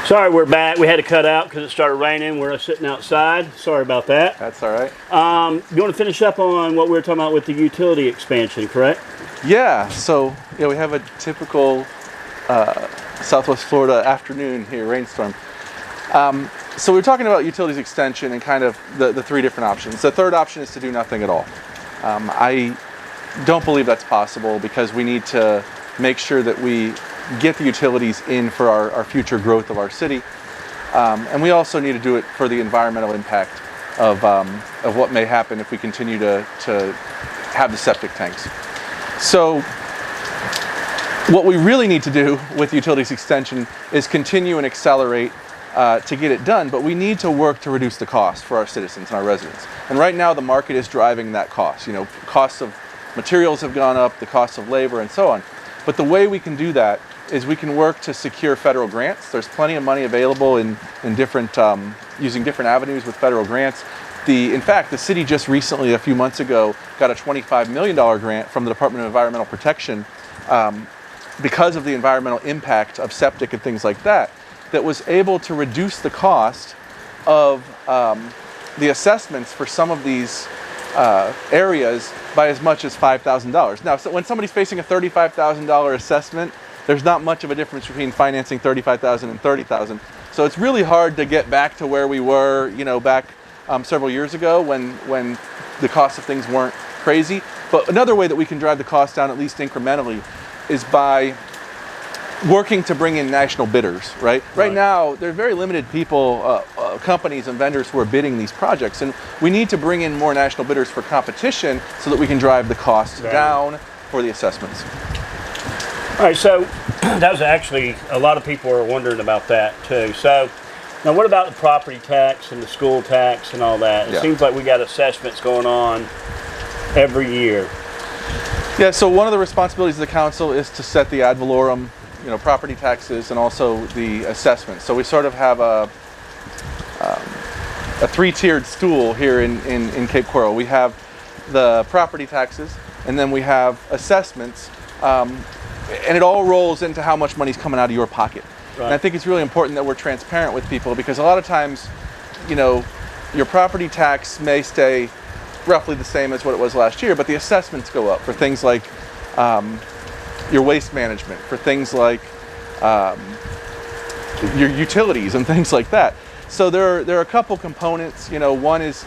Sorry, we're back. We had to cut out because it started raining. We're sitting outside. Sorry about that. That's all right. You want to finish up on what we were talking about with the utility expansion, correct? Yeah, so we have a typical Southwest Florida afternoon here, rainstorm. So we were talking about utilities extension and kind of the three different options. The third option is to do nothing at all. I don't believe that's possible because we need to make sure that we get the utilities in for our future growth of our city. And we also need to do it for the environmental impact of what may happen if we continue to have the septic tanks. So what we really need to do with utilities extension is continue and accelerate to get it done, but we need to work to reduce the cost for our citizens and our residents. And right now the market is driving that cost. Costs of materials have gone up, the cost of labor and so on. But the way we can do that is we can work to secure federal grants. There's plenty of money available in different, using different avenues with federal grants. In fact, the city just recently, a few months ago, got a $25 million grant from the Department of Environmental Protection because of the environmental impact of septic and things like that, that was able to reduce the cost of the assessments for some of these areas by as much as $5,000. Now, so when somebody's facing a $35,000 assessment, there's not much of a difference between financing $35,000 and $30,000. So it's really hard to get back to where we were, back several years ago when the cost of things weren't crazy. But another way that we can drive the cost down, at least incrementally, is by working to bring in national bidders, right? Right now, there are very limited people, companies and vendors who are bidding these projects, and we need to bring in more national bidders for competition so that we can drive the cost down for the assessments. All right, so that was actually, a lot of people are wondering about that too. So now what about the property tax and the school tax and all that? It seems like we got assessments going on every year. Yeah, so one of the responsibilities of the council is to set the ad valorem, property taxes and also the assessments. So we sort of have a three-tiered stool here in Cape Coral. We have the property taxes, and then we have assessments, and it all rolls into how much money's coming out of your pocket. Right. And I think it's really important that we're transparent with people, because a lot of times, your property tax may stay roughly the same as what it was last year, but the assessments go up for things like your waste management, for things like your utilities and things like that. So there are a couple components. One is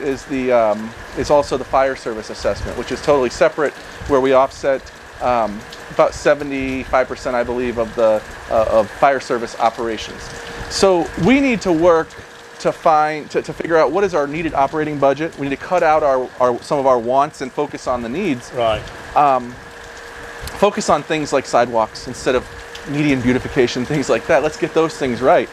also the fire service assessment, which is totally separate, where we offset about 75%, I believe, of fire service operations. So we need to work to figure out what is our needed operating budget. We need to cut out some of our wants and focus on the needs. Right. Focus on things like sidewalks instead of median beautification, things like that. Let's get those things right.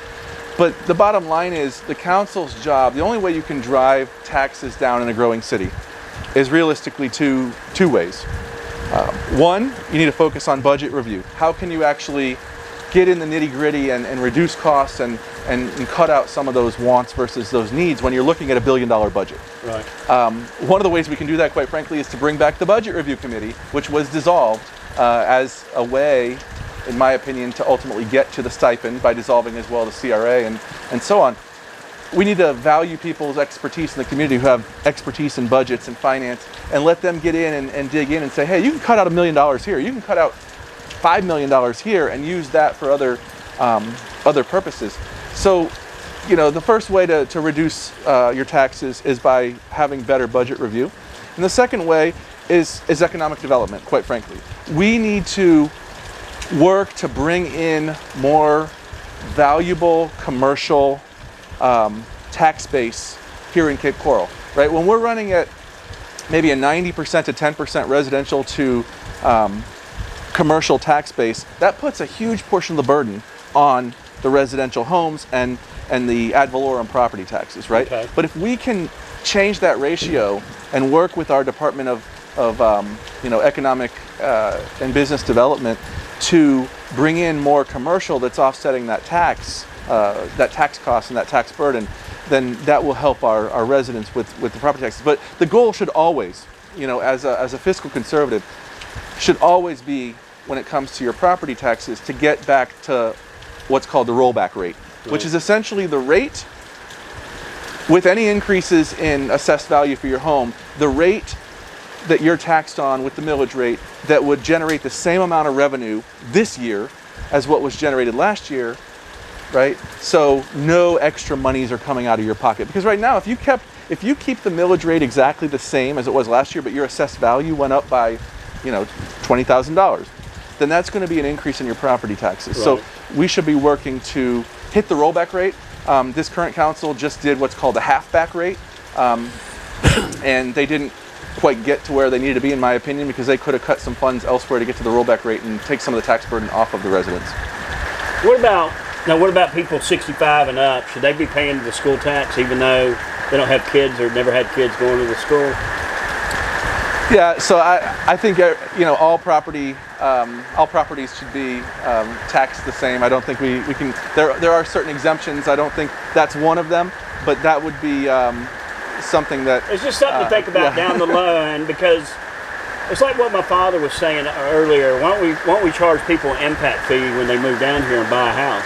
But the bottom line is the council's job, the only way you can drive taxes down in a growing city is realistically two ways. One, you need to focus on budget review. How can you actually get in the nitty-gritty and reduce costs and cut out some of those wants versus those needs when you're looking at $1 billion budget? Right. One of the ways we can do that, quite frankly, is to bring back the Budget Review Committee, which was dissolved as a way, in my opinion, to ultimately get to the stipend by dissolving as well the CRA and so on. We need to value people's expertise in the community who have expertise in budgets and finance, and let them get in and dig in and say, hey, you can cut out $1 million here, you can cut out $5 million here, and use that for other purposes. So, the first way to reduce your taxes is by having better budget review. And the second way is economic development, quite frankly. We need to work to bring in more valuable commercial tax base here in Cape Coral, right? When we're running at maybe a 90% to 10% residential to commercial tax base, that puts a huge portion of the burden on the residential homes and the ad valorem property taxes, right? Okay. But if we can change that ratio and work with our Department of Economic and Business Development to bring in more commercial that's offsetting that tax cost and that tax burden, then that will help our residents with the property taxes. But the goal should always, as a fiscal conservative, should always be, when it comes to your property taxes, to get back to what's called the rollback rate. which is essentially the rate with any increases in assessed value for your home, the rate that you're taxed on with the millage rate that would generate the same amount of revenue this year as what was generated last year, right? So no extra monies are coming out of your pocket. Because right now, if you keep the millage rate exactly the same as it was last year, but your assessed value went up by, $20,000, then that's going to be an increase in your property taxes. Right. So we should be working to hit the rollback rate. This current council just did what's called a half-back rate, and they didn't quite get to where they needed to be, in my opinion, because they could have cut some funds elsewhere to get to the rollback rate and take some of the tax burden off of the residents. What about people 65 and up? Should they be paying the school tax even though they don't have kids or never had kids going to the school? Yeah, so I think all properties should be taxed the same. I don't think we can. There are certain exemptions. I don't think that's one of them, but that would be something that it's just something to think about down the line, because it's like what my father was saying earlier. Why don't we charge people an impact fee when they move down here and buy a house?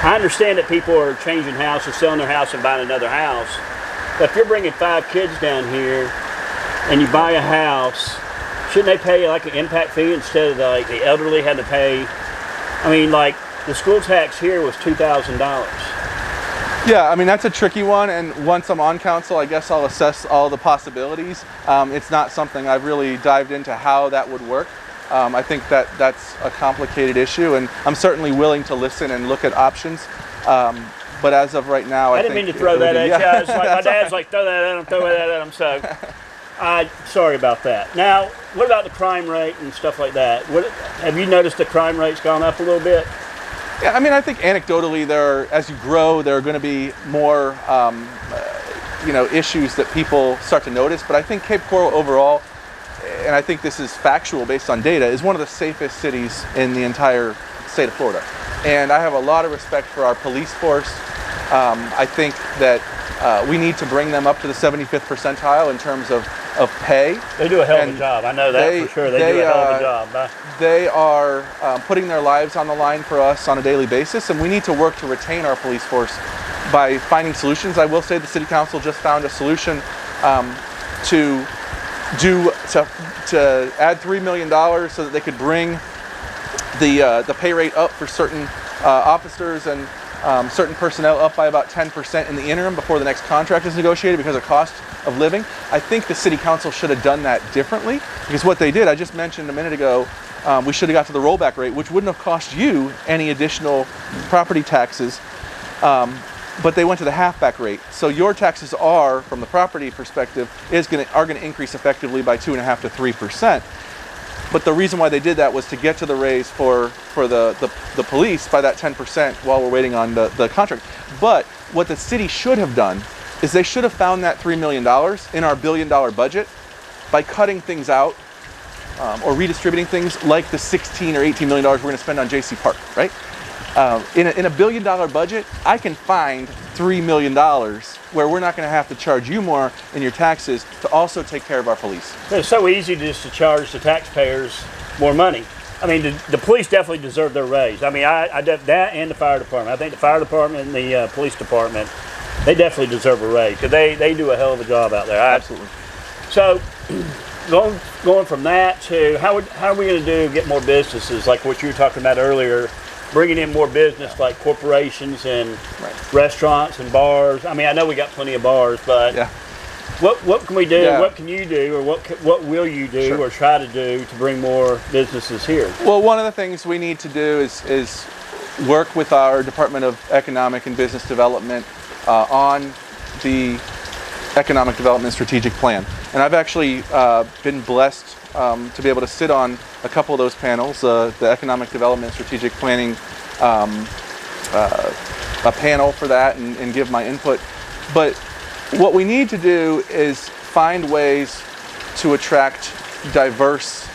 I understand that people are changing houses, selling their house and buying another house, but if you're bringing 5 kids down here and you buy a house, shouldn't they pay like an impact fee instead of the elderly had to pay? I mean, like the school tax here was $2,000. Yeah, I mean, that's a tricky one, and once I'm on council, I guess I'll assess all the possibilities. It's not something I've really dived into how that would work. I think that's a complicated issue, and I'm certainly willing to listen and look at options. But as of right now, I didn't mean to throw that at you. It's like my dad's like, throw that at him. So, sorry about that. Now, what about the crime rate and stuff like that? Have you noticed the crime rate's gone up a little bit? Yeah, I mean, I think anecdotally, as you grow, there are going to be more, issues that people start to notice. But I think Cape Coral overall, and I think this is factual based on data, is one of the safest cities in the entire state of Florida. And I have a lot of respect for our police force. I think that we need to bring them up to the 75th percentile in terms of pay. They do a hell of a job. I know that for sure. They do a hell of a job. They are putting their lives on the line for us on a daily basis, and we need to work to retain our police force by finding solutions. I will say the City Council just found a solution to add $3 million so that they could bring the pay rate up for certain officers and certain personnel up by about 10% in the interim before the next contract is negotiated because of cost of living. I think the City Council should have done that differently, because what they did, I just mentioned a minute ago, we should have got to the rollback rate, which wouldn't have cost you any additional property taxes, but they went to the halfback rate. So your taxes are, from the property perspective, are going to increase effectively by 2.5% to 3%. But the reason why they did that was to get to the raise for the police by that 10% while we're waiting on the contract. But what the city should have done is they should have found that $3 million in our $1 billion budget by cutting things out or redistributing things like the $16 or $18 million we're going to spend on JC Park, right? In a $1 billion budget, I can find $3 million where we're not going to have to charge you more in your taxes to also take care of our police. It's so easy just to charge the taxpayers more money. I mean, the police definitely deserve their raise. I mean, that and the fire department. I think the fire department and the police department, they definitely deserve a raise because they do a hell of a job out there. Absolutely. So, going from that to how are we going to get more businesses like what you were talking about earlier? Bringing in more business like corporations and restaurants and bars. I mean, I know we got plenty of bars, but what can we do? Yeah. What can you do, or what will you do, or try to do to bring more businesses here? Well, one of the things we need to do is work with our Department of Economic and Business Development on the Economic Development Strategic Plan. And I've actually been blessed to be able to sit on a couple of those panels, the Economic Development Strategic Planning, a panel for that, and give my input. But what we need to do is find ways to attract diverse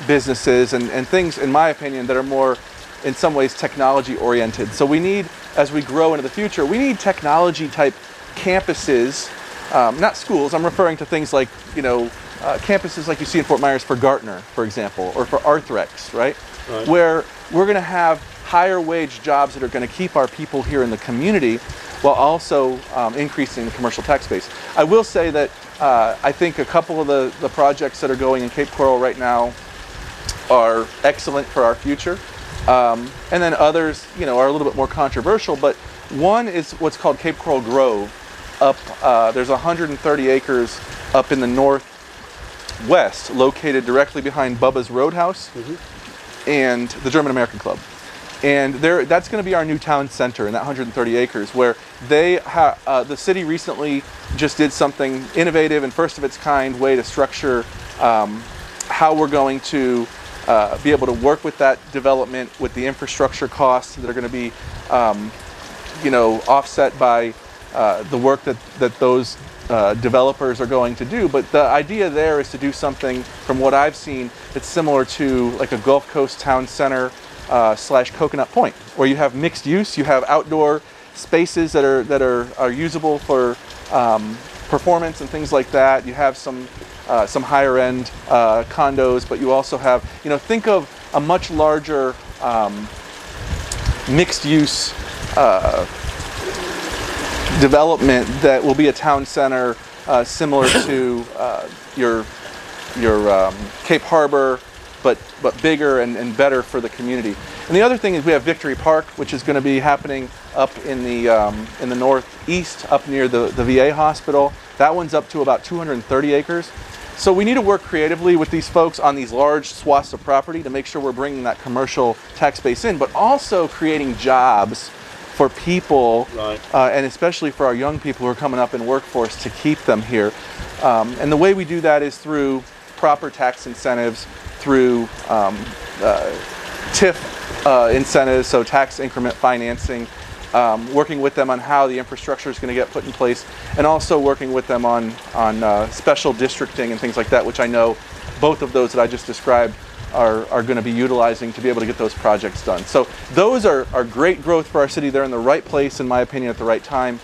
businesses and things, in my opinion, that are more, in some ways, technology oriented. So we need, as we grow into the future, we need technology type campuses, not schools. I'm referring to things like, campuses like you see in Fort Myers for Gartner, for example, or for Arthrex, right? Where we're going to have higher wage jobs that are going to keep our people here in the community while also increasing the commercial tax base. I will say that I think a couple of the projects that are going in Cape Coral right now are excellent for our future. And then others, are a little bit more controversial, but one is what's called Cape Coral Grove. There's 130 acres up in the northwest, located directly behind Bubba's Roadhouse and the German American Club. And that's going to be our new town center in that 130 acres, where the city recently just did something innovative and first of its kind way to structure how we're going to be able to work with that development, with the infrastructure costs that are going to be offset by the work that those developers are going to do. But the idea there is to do something, from what I've seen, that's similar to like a Gulf Coast town center / Coconut Point, where you have mixed use. You have outdoor spaces that are usable for performance and things like that. You have some higher end condos, but you also have, think of a much larger mixed use development that will be a town center similar to your Cape Harbor, but bigger and better for the community. And the other thing is we have Victory Park, which is going to be happening up in the northeast, up near the VA hospital. That one's up to about 230 acres. So we need to work creatively with these folks on these large swaths of property to make sure we're bringing that commercial tax base in, but also creating jobs for people, right. And especially for our young people who are coming up in workforce, to keep them here. And the way we do that is through proper tax incentives, through TIF incentives, so tax increment financing, working with them on how the infrastructure is going to get put in place, and also working with them on special districting and things like that, which I know both of those that I just described are going to be utilizing to be able to get those projects done. So those are great growth for our city. They're in the right place, in my opinion, at the right time.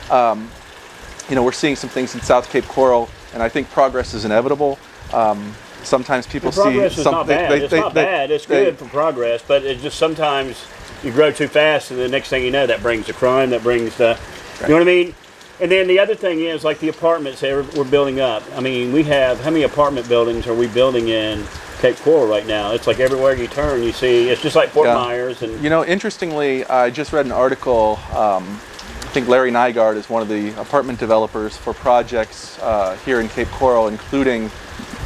We're seeing some things in South Cape Coral, and I think progress is inevitable. Sometimes people see progress is something. not bad. It's not bad. It's good for progress, but it just sometimes you grow too fast, and the next thing you know, that brings the crime, that brings the, you know what I mean? And then the other thing is, like the apartments that we're building up. I mean, we have, how many apartment buildings are we building in Cape Coral right now? It's like everywhere you turn, you see, it's just like Fort Myers. And interestingly, I just read an article, I think Larry Nygaard is one of the apartment developers for projects here in Cape Coral, including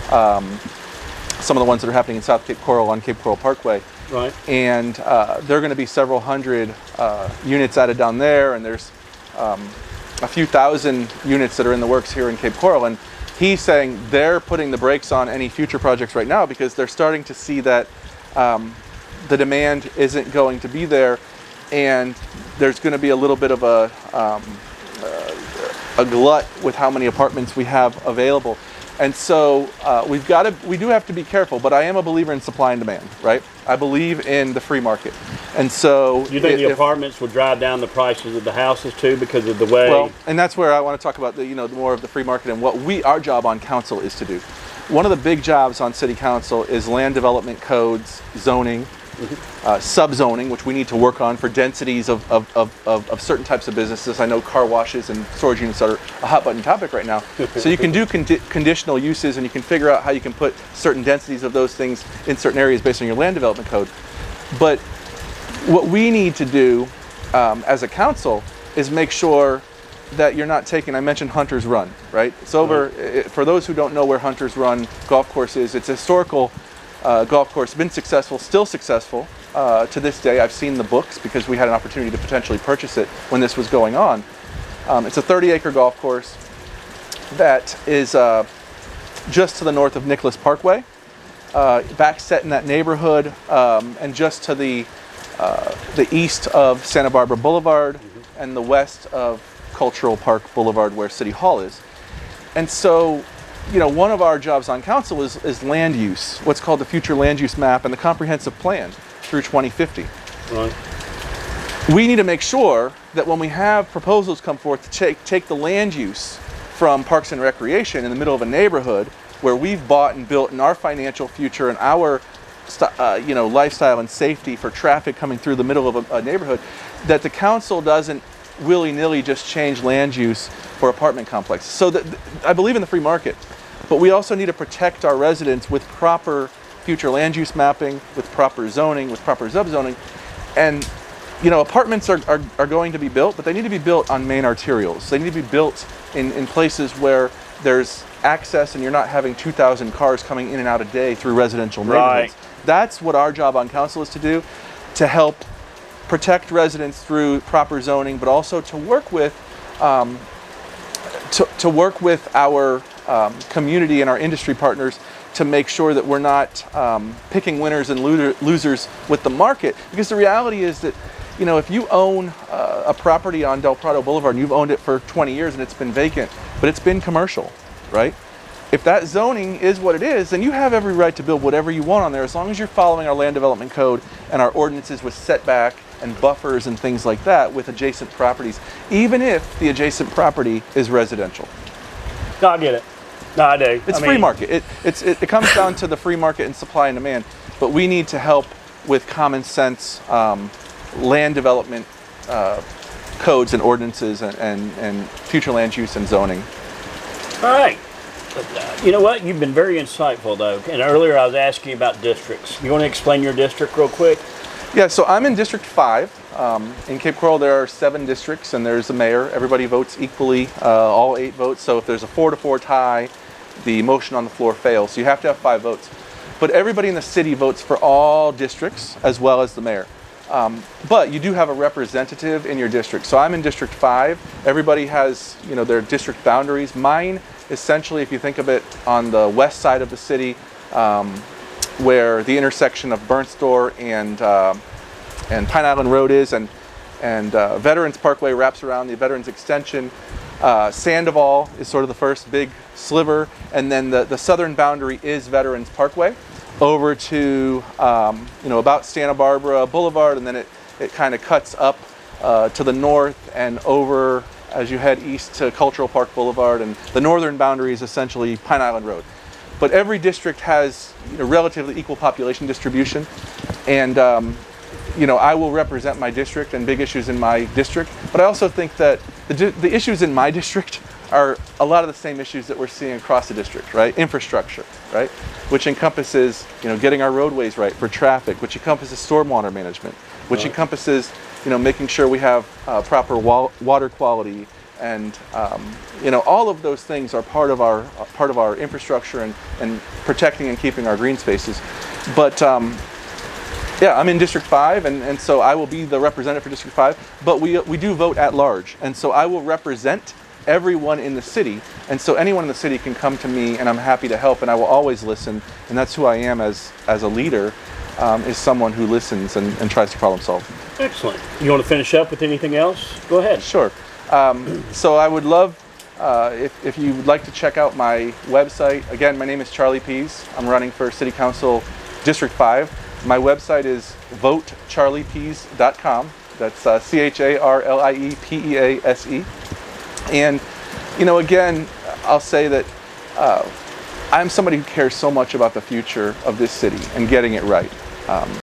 some of the ones that are happening in South Cape Coral on Cape Coral Parkway. Right. And there are going to be several hundred units added down there, and there's a few thousand units that are in the works here in Cape Coral. And he's saying they're putting the brakes on any future projects right now because they're starting to see that the demand isn't going to be there, and there's going to be a little bit of a glut with how many apartments we have available. And so we do have to be careful, but I am a believer in supply and demand, right? I believe in the free market. And so you think the apartments will drive down the prices of the houses too because of the way? Well, and that's where I want to talk about the more of the free market and what our job on council is to do. One of the big jobs on city council is land development codes, zoning, subzoning, which we need to work on for densities of certain types of businesses. I know car washes and storage units are a hot button topic right now. So you can do conditional uses, and you can figure out how you can put certain densities of those things in certain areas based on your land development code. But what we need to do as a council is make sure that you're not taking, I mentioned Hunter's Run, right? It's over, for those who don't know where Hunter's Run golf course is, it's a historical golf course, been successful, still successful to this day. I've seen the books because we had an opportunity to potentially purchase it when this was going on. It's a 30-acre golf course that is just to the north of Nicholas Parkway, back set in that neighborhood, and just to the east of Santa Barbara Boulevard and the west of Cultural Park Boulevard, where City Hall is. And so one of our jobs on council is land use, what's called the Future Land Use Map and the Comprehensive Plan through 2050. Right. We need to make sure that when we have proposals come forth to take the land use from Parks and Recreation in the middle of a neighborhood where we've bought and built in our financial future and our lifestyle and safety for traffic coming through the middle of a neighborhood, that the council doesn't willy-nilly just change land use for apartment complexes. So I believe in the free market, but we also need to protect our residents with proper future land use mapping, with proper zoning, with proper subzoning. And apartments are going to be built, but they need to be built on main arterials. They need to be built in places where there's access and you're not having 2,000 cars coming in and out a day through residential neighborhoods. Right. That's what our job on council is to do, to help protect residents through proper zoning, but also to work with our community and our industry partners to make sure that we're not picking winners and losers with the market. Because the reality is that, if you own a property on Del Prado Boulevard and you've owned it for 20 years and it's been vacant, but it's been commercial, right? If that zoning is what it is, then you have every right to build whatever you want on there, as long as you're following our land development code and our ordinances with setback and buffers and things like that with adjacent properties, even if the adjacent property is residential. No, I get it. No, I do. It's free market. It comes down to the free market and supply and demand, but we need to help with common sense land development codes and ordinances and future land use and zoning. All right. You know what? You've been very insightful, though. And earlier I was asking you about districts. You want to explain your district real quick? Yeah, so I'm in District 5. In Cape Coral, there are 7 districts, and there's a mayor. Everybody votes equally, all 8 votes. So if there's a 4-4 tie, the motion on the floor fails. So you have to have 5 votes. But everybody in the city votes for all districts, as well as the mayor. But you do have a representative in your district. So I'm in District 5. Everybody has, their district boundaries. Mine, essentially, if you think of it on the west side of the city, where the intersection of Burnt Store and Pine Island Road is, and Veterans Parkway wraps around the Veterans Extension. Sandoval is sort of the first big sliver, and then the southern boundary is Veterans Parkway over to about Santa Barbara Boulevard, and then it kind of cuts up to the north and over as you head east to Cultural Park Boulevard, and the northern boundary is essentially Pine Island Road. But every district has a relatively equal population distribution, and I will represent my district and big issues in my district. But I also think that the issues in my district are a lot of the same issues that we're seeing across the district, right? Infrastructure, right? Which encompasses, getting our roadways right for traffic, which encompasses stormwater management, which encompasses, making sure we have proper water quality, and all of those things are part of our infrastructure and protecting and keeping our green spaces. But I'm in District 5, and so I will be the representative for District 5, but we do vote at large, and so I will represent everyone in the city, and so anyone in the city can come to me, and I'm happy to help, and I will always listen, and that's who I am as a leader, is someone who listens and tries to problem solve. Excellent. You want to finish up with anything else? Go ahead. Sure. So I would love, if you would like to check out my website. Again, my name is Charlie Pease. I'm running for City Council District 5. My website is votecharliepease.com. That's CHARLIEPEASE. And, again, I'll say that I'm somebody who cares so much about the future of this city and getting it right.